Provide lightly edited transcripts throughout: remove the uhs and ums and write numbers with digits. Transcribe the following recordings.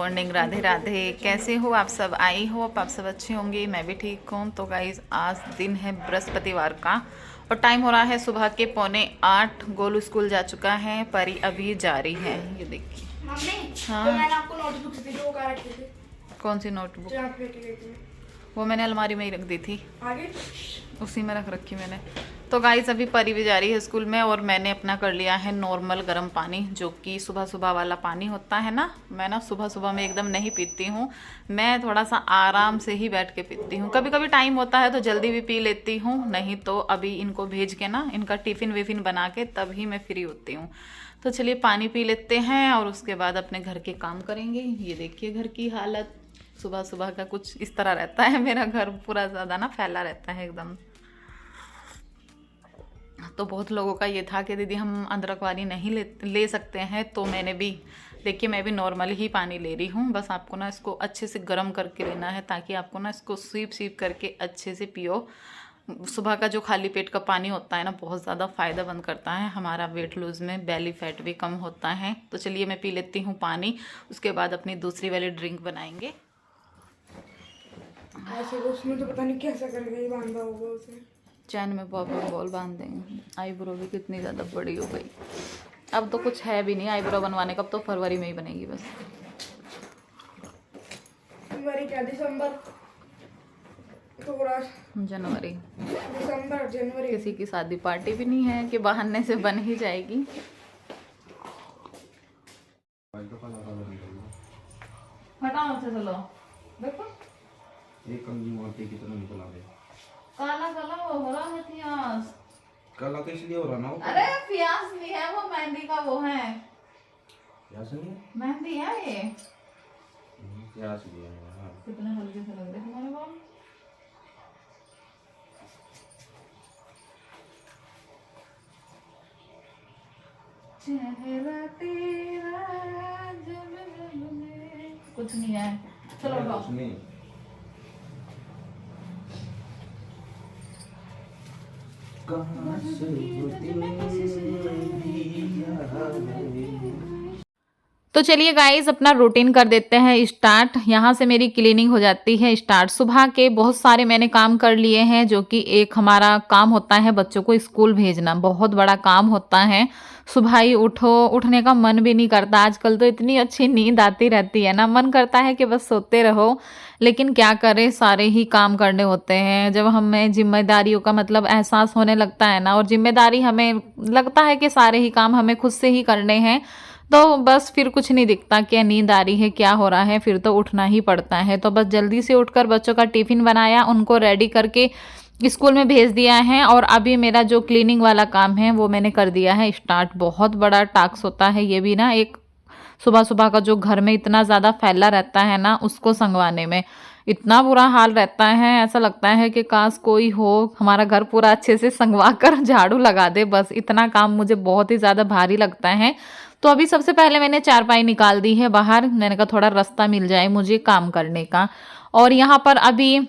Morning, Radhe Radhe. कैसे हो आप सब? आई होप आप सब अच्छे होंगे, मैं भी ठीक हूँ। तो गाइज आज दिन है बृहस्पतिवार का और टाइम हो रहा है सुबह के 7:45। गोलू स्कूल जा चुका है, परी अभी जा रही है। ये देखिए। हाँ, तो मैंने आपको नोटबुक दी थी, वो कहाँ रखी थी? कौन सी नोटबुक? जो आप लेके गई थी। वो मैंने अलमारी में ही रख दी थी, आगे उसी में रख रखी मैंने। तो गाइस अभी परी भी जा रही है स्कूल में और मैंने अपना कर लिया है नॉर्मल गर्म पानी, जो कि सुबह सुबह वाला पानी होता है ना। मैं ना सुबह सुबह में एकदम नहीं पीती हूँ, मैं थोड़ा सा आराम से ही बैठ के पीती हूँ। कभी कभी टाइम होता है तो जल्दी भी पी लेती हूँ, नहीं तो अभी इनको भेज के ना, इनका टिफ़िन विफ़िन बना के तभी मैं फ्री होती हूँ। तो चलिए पानी पी लेते हैं और उसके बाद अपने घर के काम करेंगे। ये देखिए घर की हालत सुबह सुबह का कुछ इस तरह रहता है। मेरा घर पूरा ज़्यादा ना फैला रहता है एकदम। तो बहुत लोगों का ये था कि दीदी हम अदरक वाली नहीं ले सकते हैं, तो मैंने भी देखिए मैं भी नॉर्मल ही पानी ले रही हूँ। बस आपको ना इसको अच्छे से गर्म करके लेना है, ताकि आपको ना इसको सीप सीप करके अच्छे से पियो। सुबह का जो खाली पेट का पानी होता है ना, बहुत ज़्यादा फ़ायदा बंद करता है हमारा वेट लूज़ में, बेली फैट भी कम होता है। तो चलिए मैं पी लेती हूँ पानी, उसके बाद अपनी दूसरी वाली ड्रिंक बनाएंगे। ऐसे उसमें तो पता नहीं कैसा करके ही बांधा होगा उसे। चैन में पॉपर बॉल बांध देंगे। आईब्रो भी कितनी ज़्यादा बड़ी हो गई, अब तो कुछ है भी नहीं आईब्रो बनवाने का, अब तो फरवरी में ही बनेगी बस। फरवरी क्या, दिसंबर? थोड़ा जनवरी, दिसंबर जनवरी। किसी की शादी पार्टी भी नहीं है कि बहाने से बन ही जाएगी। हटाओ से चलो, देखो एक कंगी मारते की तरह निकला है। काला काला हो रहा है प्याज। काला तो इसलिए हो रहा ना वो। अरे प्याज नहीं है वो, मेहंदी का वो है। प्याज नहीं? मेहंदी है ये। प्याज भी है यार। कितने हल्के से लग रहे तुम्हारे बाल। चेहरा तेरा जब जब में कुछ नहीं है। चलो उठाओ। नहीं कहाँ से तो चलिए गाइस अपना रूटीन कर देते हैं स्टार्ट। यहाँ से मेरी क्लीनिंग हो जाती है स्टार्ट। सुबह के बहुत सारे मैंने काम कर लिए हैं, जो कि एक हमारा काम होता है बच्चों को स्कूल भेजना, बहुत बड़ा काम होता है। सुबह ही उठो, उठने का मन भी नहीं करता। आजकल तो इतनी अच्छी नींद आती रहती है ना, मन करता है कि बस सोते रहो, लेकिन क्या करें, सारे ही काम करने होते हैं। जब हमें जिम्मेदारियों का मतलब एहसास होने लगता है ना, और जिम्मेदारी हमें लगता है कि सारे ही काम हमें खुद से ही करने हैं, तो बस फिर कुछ नहीं दिखता, क्या नींद आ रही है क्या हो रहा है, फिर तो उठना ही पड़ता है। तो बस जल्दी से उठकर बच्चों का टिफ़िन बनाया, उनको रेडी करके स्कूल में भेज दिया है। और अभी मेरा जो क्लीनिंग वाला काम है वो मैंने कर दिया है स्टार्ट। बहुत बड़ा टास्क होता है ये भी ना, एक सुबह सुबह का जो घर में इतना ज़्यादा फैला रहता है ना, उसको संगवाने में इतना बुरा हाल रहता है। ऐसा लगता है कि काश कोई हो हमारा घर पूरा अच्छे से संगवा कर झाड़ू लगा दे, बस इतना काम मुझे बहुत ही ज़्यादा भारी लगता है। तो अभी सबसे पहले मैंने चारपाई निकाल दी है बाहर, मैंने कहा थोड़ा रास्ता मिल जाए मुझे काम करने का। और यहाँ पर अभी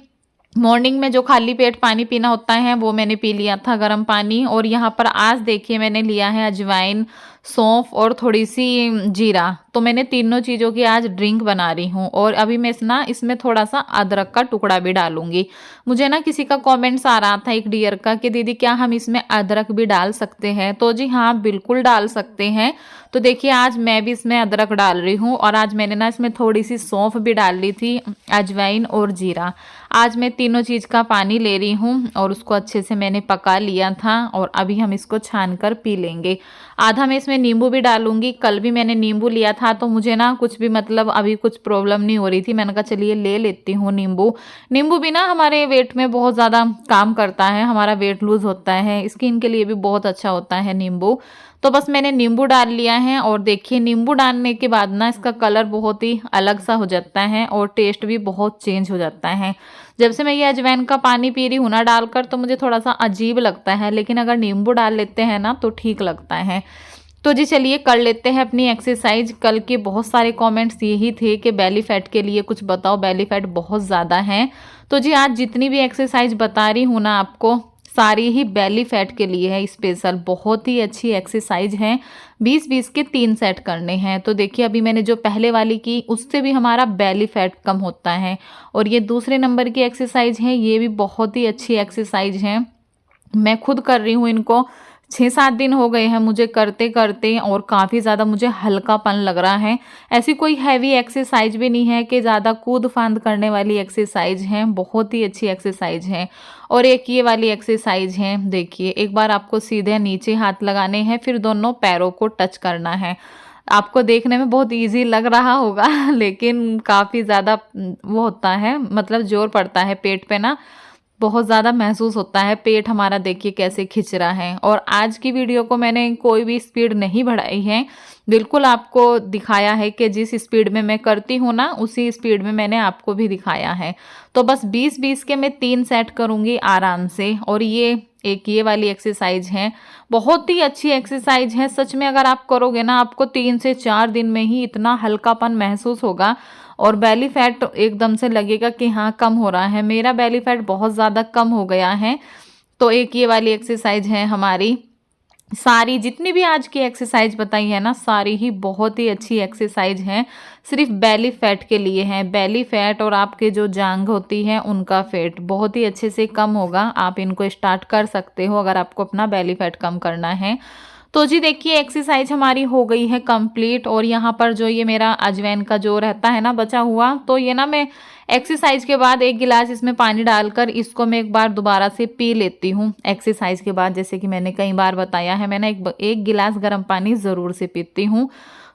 मॉर्निंग में जो खाली पेट पानी पीना होता है वो मैंने पी लिया था गर्म पानी। और यहाँ पर आज देखिए मैंने लिया है अजवाइन, सौंफ और थोड़ी सी जीरा, तो मैंने तीनों चीज़ों की आज ड्रिंक बना रही हूँ। और अभी मैं इसमें थोड़ा सा अदरक का टुकड़ा भी डालूंगी। मुझे ना किसी का कमेंट्स आ रहा था एक डियर का कि दीदी क्या हम इसमें अदरक भी डाल सकते हैं, तो जी हाँ बिल्कुल डाल सकते हैं। तो देखिए आज मैं भी इसमें अदरक डाल रही हूँ, और आज मैंने ना इसमें थोड़ी सी सौंफ भी डाल ली थी, अजवाइन और जीरा। आज मैं तीनों चीज़ का पानी ले रही हूँ और उसको अच्छे से मैंने पका लिया था, और अभी हम इसको छान कर पी लेंगे। आधा मैं इसमें नींबू भी डालूंगी। कल भी मैंने नींबू लिया था, तो मुझे ना कुछ भी मतलब अभी कुछ प्रॉब्लम नहीं हो रही थी, मैंने कहा चलिए ले लेती हूँ नींबू। नींबू भी ना हमारे वेट में बहुत ज़्यादा काम करता है, हमारा वेट लूज होता है, स्किन के लिए भी बहुत अच्छा होता है नींबू। तो बस मैंने नींबू डाल लिया है, और देखिए नींबू डालने के बाद ना इसका कलर बहुत ही अलग सा हो जाता है और टेस्ट भी बहुत चेंज हो जाता है। जब से मैं ये अजवाइन का पानी पी रही हूँ ना डालकर, तो मुझे थोड़ा सा अजीब लगता है, लेकिन अगर नींबू डाल लेते हैं ना तो ठीक लगता है। तो जी चलिए कर लेते हैं अपनी एक्सरसाइज। कल के बहुत सारे कमेंट्स यही थे कि बेली फैट के लिए कुछ बताओ, बेली फैट बहुत ज़्यादा है। तो जी आज जितनी भी एक्सरसाइज बता रही हूँ ना आपको, सारी ही बेली फैट के लिए है स्पेशल। बहुत ही अच्छी एक्सरसाइज है। 20-20 के 3 सेट करने हैं। तो देखिए अभी मैंने जो पहले वाली की उससे भी हमारा बेली फैट कम होता है। और ये दूसरे नंबर की एक्सरसाइज है, ये भी बहुत ही अच्छी एक्सरसाइज है। मैं खुद कर रही हूँ इनको, 6-7 दिन हो गए हैं मुझे करते करते, और काफ़ी ज़्यादा मुझे हल्कापन लग रहा है। ऐसी कोई हैवी एक्सरसाइज भी नहीं है कि ज़्यादा कूद फांद करने वाली एक्सरसाइज है। बहुत ही अच्छी एक्सरसाइज है। और एक ये वाली एक्सरसाइज है, देखिए एक बार आपको सीधे नीचे हाथ लगाने हैं, फिर दोनों पैरों को टच करना है। आपको देखने में बहुत इजी लग रहा होगा लेकिन काफ़ी ज़्यादा वो होता है, मतलब जोर पड़ता है पेट पे ना, बहुत ज़्यादा महसूस होता है। पेट हमारा देखिए कैसे खिंच रहा है। और आज की वीडियो को मैंने कोई भी स्पीड नहीं बढ़ाई है, बिल्कुल आपको दिखाया है कि जिस स्पीड में मैं करती हूँ ना उसी स्पीड में मैंने आपको भी दिखाया है। तो बस 20-20 के मैं 3 सेट करूँगी आराम से। और ये वाली एक्सरसाइज है, बहुत ही अच्छी एक्सरसाइज है सच में। अगर आप करोगे ना आपको 3 से 4 दिन में ही इतना हल्कापन महसूस होगा और बेली फैट एकदम से लगेगा कि हाँ कम हो रहा है। मेरा बेली फैट बहुत ज़्यादा कम हो गया है। तो एक ये वाली एक्सरसाइज है हमारी। सारी जितनी भी आज की एक्सरसाइज बताई है ना, सारी ही बहुत ही अच्छी एक्सरसाइज हैं, सिर्फ बेली फैट के लिए हैं। बेली फैट और आपके जो जांघ होती है उनका फैट बहुत ही अच्छे से कम होगा। आप इनको स्टार्ट कर सकते हो अगर आपको अपना बेली फैट कम करना है। तो जी देखिए एक्सरसाइज हमारी हो गई है कंप्लीट। और यहाँ पर जो ये मेरा अजवाइन का जो रहता है ना बचा हुआ, तो ये ना मैं एक्सरसाइज के बाद 1 गिलास इसमें पानी डालकर इसको मैं एक बार दोबारा से पी लेती हूँ। एक्सरसाइज के बाद जैसे कि मैंने कई बार बताया है, मैं ना एक गिलास गर्म पानी ज़रूर से पीती हूँ।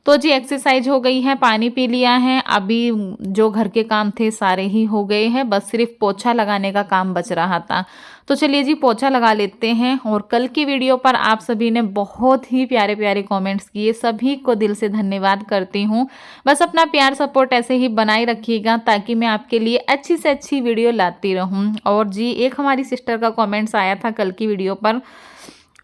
तो जी एक्सरसाइज हो गई है, पानी पी लिया है। अभी जो घर के काम थे सारे ही हो गए हैं, बस सिर्फ पोछा लगाने का काम बच रहा था। तो चलिए जी पोछा लगा लेते हैं। और कल की वीडियो पर आप सभी ने बहुत ही प्यारे प्यारे कमेंट्स किए, सभी को दिल से धन्यवाद करती हूँ। बस अपना प्यार सपोर्ट ऐसे ही बनाए रखिएगा ताकि मैं आपके लिए अच्छी से अच्छी वीडियो लाती रहूँ। और जी एक हमारी सिस्टर का कॉमेंट्स आया था कल की वीडियो पर,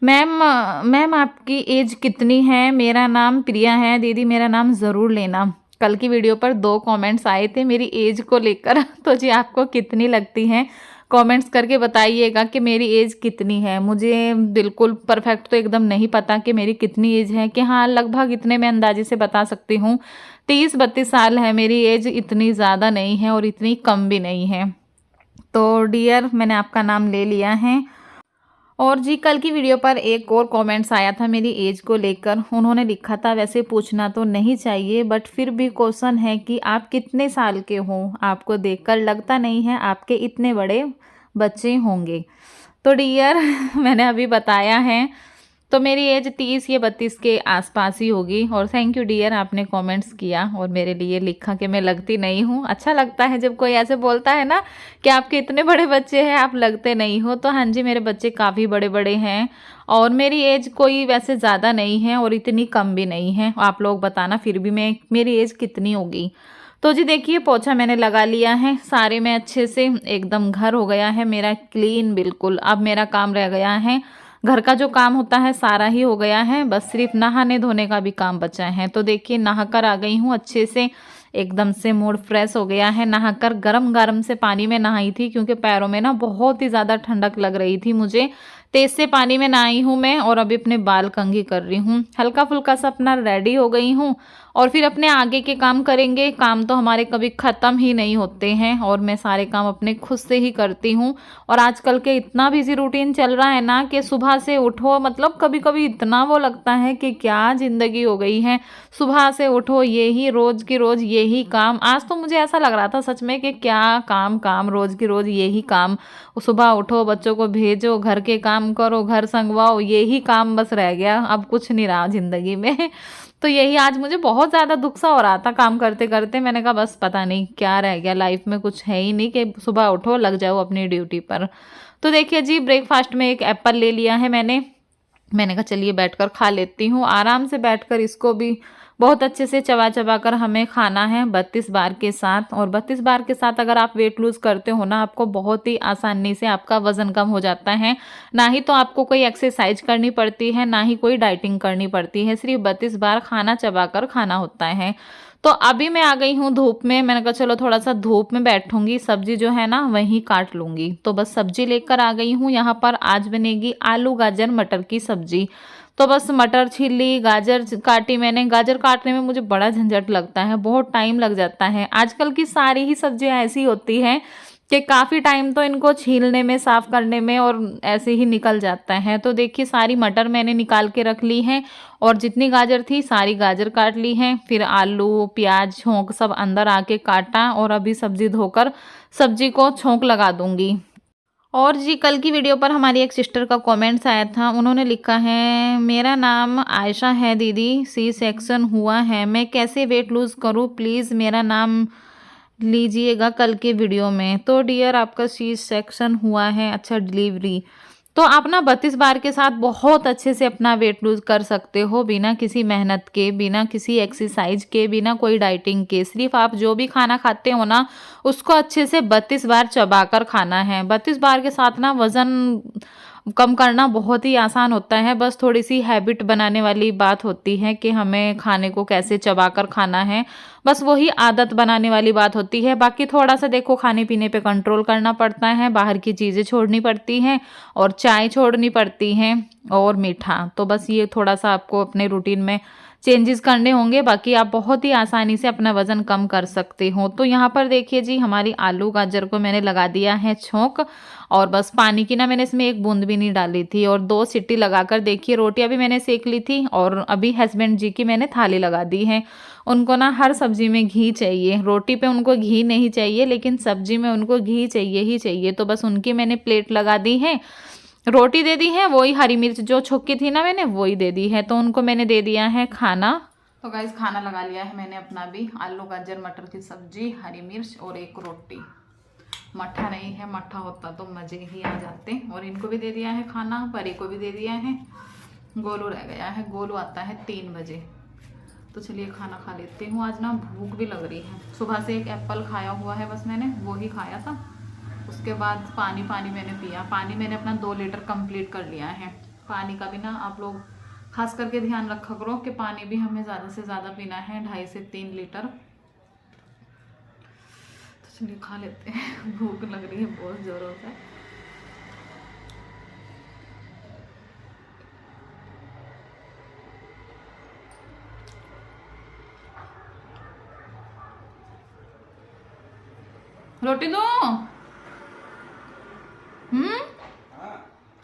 मैम आपकी एज कितनी है? मेरा नाम प्रिया है दीदी, मेरा नाम ज़रूर लेना। कल की वीडियो पर 2 कमेंट्स आए थे मेरी एज को लेकर। तो जी आपको कितनी लगती है कमेंट्स करके बताइएगा कि मेरी एज कितनी है। मुझे बिल्कुल परफेक्ट तो एकदम नहीं पता कि मेरी कितनी एज है, कि हाँ लगभग इतने मैं अंदाजे से बता सकती हूँ। 30-32 साल है मेरी एज, इतनी ज़्यादा नहीं है और इतनी कम भी नहीं है। तो डियर मैंने आपका नाम ले लिया है। और जी कल की वीडियो पर एक और कमेंट्स आया था मेरी एज को लेकर। उन्होंने लिखा था, वैसे पूछना तो नहीं चाहिए बट फिर भी क्वेश्चन है कि आप कितने साल के हो? आपको देखकर लगता नहीं है आपके इतने बड़े बच्चे होंगे। तो डियर मैंने अभी बताया है, तो मेरी एज 30 या 32 के आसपास ही होगी। और थैंक यू डियर, आपने कमेंट्स किया और मेरे लिए लिखा कि मैं लगती नहीं हूँ। अच्छा लगता है जब कोई ऐसे बोलता है ना कि आपके इतने बड़े बच्चे हैं आप लगते नहीं हो। तो हाँ जी मेरे बच्चे काफ़ी बड़े बड़े हैं और मेरी एज कोई वैसे ज़्यादा नहीं है और इतनी कम भी नहीं है। आप लोग बताना फिर भी मेरी एज कितनी होगी। तो जी देखिए पोछा मैंने लगा लिया है, सारे में अच्छे से एकदम घर हो गया है मेरा क्लीन बिल्कुल। अब मेरा काम रह गया है, घर का जो काम होता है सारा ही हो गया है, बस सिर्फ नहाने धोने का भी काम बचा है। तो देखिए नहाकर आ गई हूँ अच्छे से, एकदम से मूड फ्रेश हो गया है। नहाकर गरम गरम से पानी में नहाई थी क्योंकि पैरों में ना बहुत ही ज़्यादा ठंडक लग रही थी मुझे। तेज से पानी में नहाई हूँ मैं और अभी अपने बाल कंघी कर रही हूँ। हल्का फुल्का सा अपना रेडी हो गई हूँ और फिर अपने आगे के काम करेंगे। काम तो हमारे कभी ख़त्म ही नहीं होते हैं और मैं सारे काम अपने खुद से ही करती हूँ। और आजकल के इतना बिजी रूटीन चल रहा है ना कि सुबह से उठो, मतलब कभी कभी इतना वो लगता है कि क्या ज़िंदगी हो गई है। सुबह से उठो यही रोज़ की रोज़ यही काम। आज तो मुझे ऐसा लग रहा था सच में कि क्या काम रोज़ की रोज़ यही काम। सुबह उठो, बच्चों को भेजो, घर के काम करो, घर संगवाओ, यही काम बस रह गया, अब कुछ नहीं रहा ज़िंदगी में। तो यही आज मुझे बहुत ज़्यादा दुख सा हो रहा था काम करते करते। मैंने कहा बस पता नहीं क्या रह गया लाइफ में, कुछ है ही नहीं कि सुबह उठो लग जाओ अपनी ड्यूटी पर। तो देखिए जी ब्रेकफास्ट में एक एप्पल ले लिया है मैंने कहा चलिए बैठकर खा लेती हूँ। आराम से बैठकर इसको भी बहुत अच्छे से चबा चबा कर हमें खाना है 32 बार के साथ। और 32 बार के साथ अगर आप वेट लूज करते हो ना, आपको बहुत ही आसानी से आपका वजन कम हो जाता है। ना ही तो आपको कोई एक्सरसाइज करनी पड़ती है, ना ही कोई डाइटिंग करनी पड़ती है, सिर्फ 32 बार खाना चबा कर खाना होता है। तो अभी मैं आ गई हूँ धूप में, मैंने कहा चलो थोड़ा सा धूप में बैठूंगी, सब्जी जो है ना वहीं काट लूंगी। तो बस सब्जी लेकर आ गई हूँ। यहाँ पर आज बनेगी आलू गाजर मटर की सब्जी। तो बस मटर छील ली, गाजर काटी मैंने। गाजर काटने में मुझे बड़ा झंझट लगता है, बहुत टाइम लग जाता है। आजकल की सारी ही सब्जियां ऐसी होती हैं कि काफ़ी टाइम तो इनको छीलने में, साफ करने में और ऐसे ही निकल जाता है। तो देखिए सारी मटर मैंने निकाल के रख ली है और जितनी गाजर थी सारी गाजर काट ली है। फिर आलू, प्याज, छोंक सब अंदर आके काटा और अभी सब्जी धोकर सब्जी को छोंक लगा दूंगी। और जी कल की वीडियो पर हमारी एक सिस्टर का कमेंट्स आया था, उन्होंने लिखा है मेरा नाम आयशा है दीदी, सी सेक्शन हुआ है, मैं कैसे वेट लूज़ करूं, प्लीज़ मेरा नाम लीजिएगा कल के वीडियो में। तो डियर आपका सी सेक्शन हुआ है, अच्छा डिलीवरी। तो आप ना 32 बार के साथ बहुत अच्छे से अपना वेट लूज कर सकते हो, बिना किसी मेहनत के, बिना किसी एक्सरसाइज के, बिना कोई डाइटिंग के। सिर्फ आप जो भी खाना खाते हो ना उसको अच्छे से 32 बार चबा कर खाना है। 32 बार के साथ ना वज़न कम करना बहुत ही आसान होता है, बस थोड़ी सी हैबिट बनाने वाली बात होती है कि हमें खाने को कैसे चबा कर खाना है, बस वही आदत बनाने वाली बात होती है। बाकी थोड़ा सा देखो खाने पीने पे कंट्रोल करना पड़ता है, बाहर की चीज़ें छोड़नी पड़ती हैं और चाय छोड़नी पड़ती हैं और मीठा। तो बस ये थोड़ा सा आपको अपने रूटीन में चेंजेस करने होंगे, बाकी आप बहुत ही आसानी से अपना वज़न कम कर सकते हो। तो यहाँ पर देखिए जी हमारी आलू गाजर को मैंने लगा दिया है छोंक और बस पानी की ना मैंने इसमें एक बूंद भी नहीं डाली थी और 2 सीटी लगाकर देखिए रोटियां भी मैंने सेक ली थी। और अभी हस्बैंड जी की मैंने थाली लगा दी है। उनको ना हर सब्जी में घी चाहिए, रोटी पे उनको घी नहीं चाहिए लेकिन सब्जी में उनको घी चाहिए ही चाहिए। तो बस उनकी मैंने प्लेट लगा दी है, रोटी दे दी है, वही हरी मिर्च जो छुक्की थी ना मैंने वही दे दी है। तो उनको मैंने दे दिया है खाना। तो गाइस खाना लगा लिया है मैंने अपना भी, आलू गाजर मटर की सब्जी, हरी मिर्च और एक रोटी। मट्ठा नहीं है, मट्ठा होता तो मज़े ही आ जाते। और इनको भी दे दिया है खाना, परी को भी दे दिया है, गोलू रह गया है, गोलू आता है 3 बजे। तो चलिए खाना खा लेती हूँ, आज ना भूख भी लग रही है। सुबह से एक एप्पल खाया हुआ है बस मैंने, वो ही खाया था। उसके बाद पानी मैंने पिया, पानी मैंने अपना 2 लीटर कंप्लीट कर लिया है। पानी का भी ना आप लोग खास करके ध्यान रखा करो कि पानी भी हमें ज़्यादा से ज़्यादा पीना है, 2.5 से 3 लीटर। तो चलिए खा लेते हैं, भूख लग रही है बहुत ज़ोरों से। रोटी दो,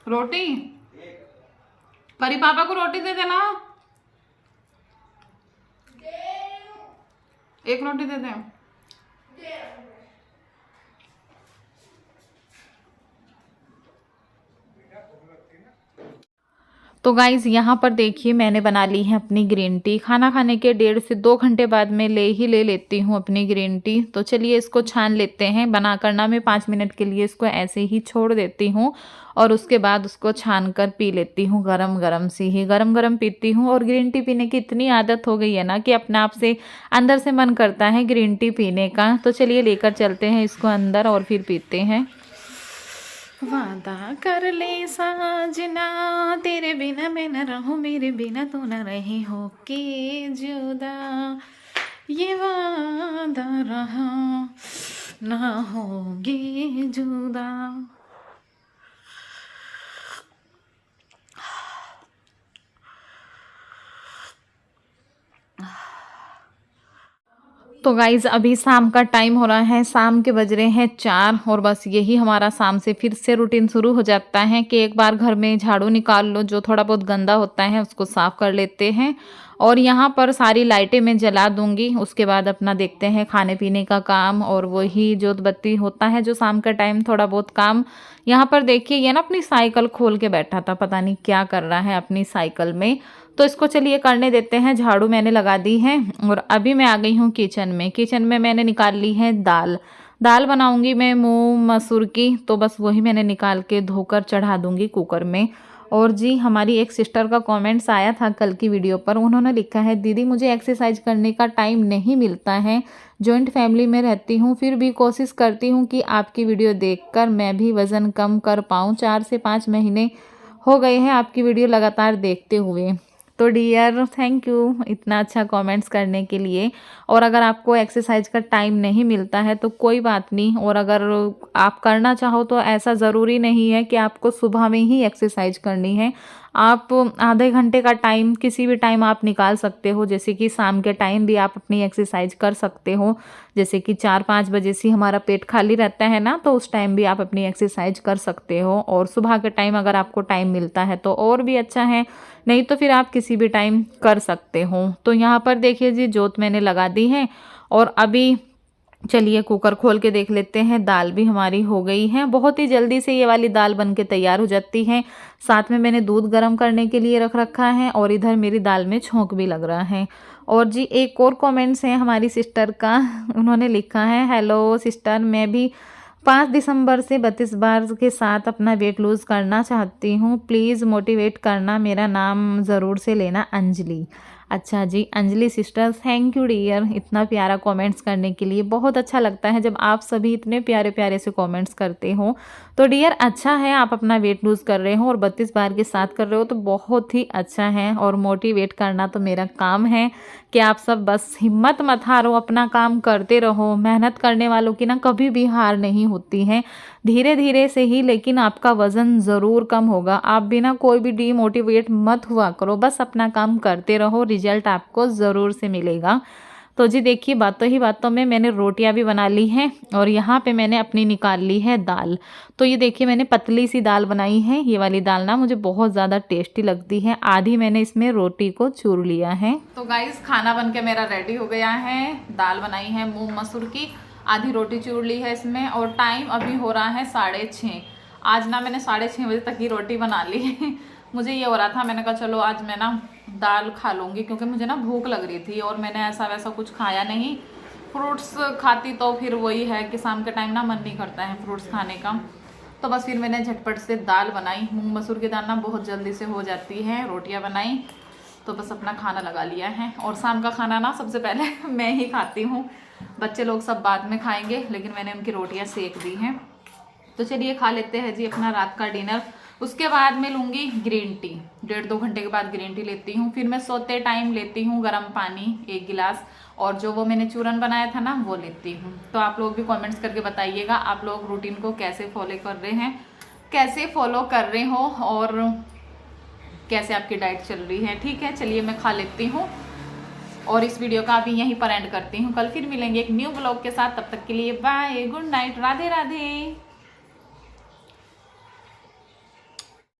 रोटी, परी पापा को रोटी दे देना, एक रोटी दे दे। तो गाइज़ यहाँ पर देखिए मैंने बना ली है अपनी ग्रीन टी। खाना खाने के 1.5 से 2 घंटे बाद मैं ले लेती हूँ अपनी ग्रीन टी। तो चलिए इसको छान लेते हैं। बना करना मैं 5 मिनट के लिए इसको ऐसे ही छोड़ देती हूँ और उसके बाद उसको छान कर पी लेती हूँ। गरम गरम सी ही गरम पीती हूँ। और ग्रीन टी पीने की इतनी आदत हो गई है ना कि अपने आप से अंदर से मन करता है ग्रीन टी पीने का। तो चलिए लेकर चलते हैं इसको अंदर और फिर पीते हैं। वादा कर ले साजना तेरे बिना मैं न रहूं, मेरे बिना तू न रही हो के जुदा, ये वादा रहा ना होगे जुदा। तो गाइज़ अभी शाम का टाइम हो रहा है, शाम के बज रहे हैं 4 और बस यही हमारा शाम से फिर से रूटीन शुरू हो जाता है कि एक बार घर में झाड़ू निकाल लो, जो थोड़ा बहुत गंदा होता है उसको साफ़ कर लेते हैं। और यहाँ पर सारी लाइटें मैं जला दूंगी, उसके बाद अपना देखते हैं खाने पीने का काम और वही जोत बत्ती होता है जो शाम का टाइम थोड़ा बहुत काम। यहाँ पर देखिए ये ना अपनी साइकिल खोल के बैठा था, पता नहीं क्या कर रहा है अपनी साइकिल में। तो इसको चलिए करने देते हैं। झाड़ू मैंने लगा दी है और अभी मैं आ गई हूँ किचन में। किचन में मैंने निकाल ली है दाल बनाऊंगी मैं मूंग मसूर की। तो बस वही मैंने निकाल के धोकर चढ़ा दूंगी कुकर में। और जी हमारी एक सिस्टर का कमेंट्स आया था कल की वीडियो पर, उन्होंने लिखा है दीदी मुझे एक्सरसाइज करने का टाइम नहीं मिलता है, जॉइंट फैमिली में रहती हूँ, फिर भी कोशिश करती हूँ कि आपकी वीडियो देखकर मैं भी वज़न कम कर पाऊँ। 4 से 5 महीने हो गए हैं आपकी वीडियो लगातार देखते हुए। तो डियर थैंक यू इतना अच्छा कमेंट्स करने के लिए। और अगर आपको एक्सरसाइज का टाइम नहीं मिलता है तो कोई बात नहीं, और अगर आप करना चाहो तो ऐसा ज़रूरी नहीं है कि आपको सुबह में ही एक्सरसाइज करनी है। आप आधे घंटे का टाइम किसी भी टाइम आप निकाल सकते हो, जैसे कि शाम के टाइम भी आप अपनी एक्सरसाइज कर सकते हो, जैसे कि 4-5 बजे से हमारा पेट खाली रहता है ना, तो उस टाइम भी आप अपनी एक्सरसाइज कर सकते हो। और सुबह के टाइम अगर आपको टाइम मिलता है तो और भी अच्छा है, नहीं तो फिर आप किसी भी टाइम कर सकते हो। तो यहाँ पर देखिए जी जोत मैंने लगा दी है, और अभी चलिए कुकर खोल के देख लेते हैं। दाल भी हमारी हो गई है, बहुत ही जल्दी से ये वाली दाल बन के तैयार हो जाती है। साथ में मैंने दूध गर्म करने के लिए रख रखा है, और इधर मेरी दाल में छोंक भी लग रहा है। और जी एक और कमेंट्स है हमारी सिस्टर का, उन्होंने लिखा है हेलो सिस्टर, मैं भी 5 दिसंबर से 32 बार के साथ अपना वेट लूज़ करना चाहती हूँ, प्लीज़ मोटिवेट करना, मेरा नाम ज़रूर से लेना अंजलि। अच्छा जी Anjali sister thank you dear इतना प्यारा कमेंट्स करने के लिए। बहुत अच्छा लगता है जब आप सभी इतने प्यारे प्यारे से कमेंट्स करते हो। तो डियर अच्छा है आप अपना वेट लूज़ कर रहे हो और 32 बार के साथ कर रहे हो, तो बहुत ही अच्छा है। और मोटिवेट करना तो मेरा काम है कि आप सब बस हिम्मत मत हारो, अपना काम करते रहो। मेहनत करने वालों की ना कभी भी हार नहीं होती है, धीरे धीरे से ही लेकिन आपका वज़न ज़रूर कम होगा। आप बिना कोई भी डीमोटिवेट मत हुआ करो, बस अपना काम करते रहो, रिजल्ट आपको ज़रूर से मिलेगा। तो जी देखिए बातों ही बातों में मैंने रोटियां भी बना ली हैं, और यहाँ पे मैंने अपनी निकाल ली है दाल। तो ये देखिए मैंने पतली सी दाल बनाई है, ये वाली दाल ना मुझे बहुत ज़्यादा टेस्टी लगती है। आधी मैंने इसमें रोटी को चूर लिया है। तो गाइस खाना बन के मेरा रेडी हो गया है। दाल बनाई है मूंग मसूर की, आधी रोटी चूर ली है इसमें, और टाइम अभी हो रहा है 6:30। आज ना मैंने 6:30 बजे तक ही रोटी बना ली है। मुझे ये हो रहा था, मैंने कहा चलो आज मैं ना दाल खा लूँगी, क्योंकि मुझे ना भूख लग रही थी और मैंने ऐसा वैसा कुछ खाया नहीं। फ्रूट्स खाती तो फिर वही है कि शाम के टाइम ना मन नहीं करता है फ्रूट्स खाने का। तो बस फिर मैंने झटपट से दाल बनाई, मूंग मसूर की दाल ना बहुत जल्दी से हो जाती है। रोटियां बनाई तो बस अपना खाना लगा लिया है। और शाम का खाना ना सबसे पहले मैं ही खाती हूँ, बच्चे लोग सब बाद में खाएंगे, लेकिन मैंने उनकी रोटियां सेक दी हैं। तो चलिए खा लेते हैं जी अपना रात का डिनर। उसके बाद मैं लूँगी ग्रीन टी, 1.5-2 घंटे के बाद ग्रीन टी लेती हूँ। फिर मैं सोते टाइम लेती हूँ गर्म पानी 1 गिलास, और जो वो मैंने चूरन बनाया था ना वो लेती हूँ। तो आप लोग भी कमेंट्स करके बताइएगा आप लोग रूटीन को कैसे फॉलो कर रहे हैं, कैसे फॉलो कर रहे हो, और कैसे आपकी डाइट चल रही है। ठीक है चलिए मैं खा लेती हूँ, और इस वीडियो का अभी यहीं पर एंड करती हूँ। कल फिर मिलेंगे एक न्यू ब्लॉग के साथ, तब तक के लिए bye, good night, Radhe Radhe.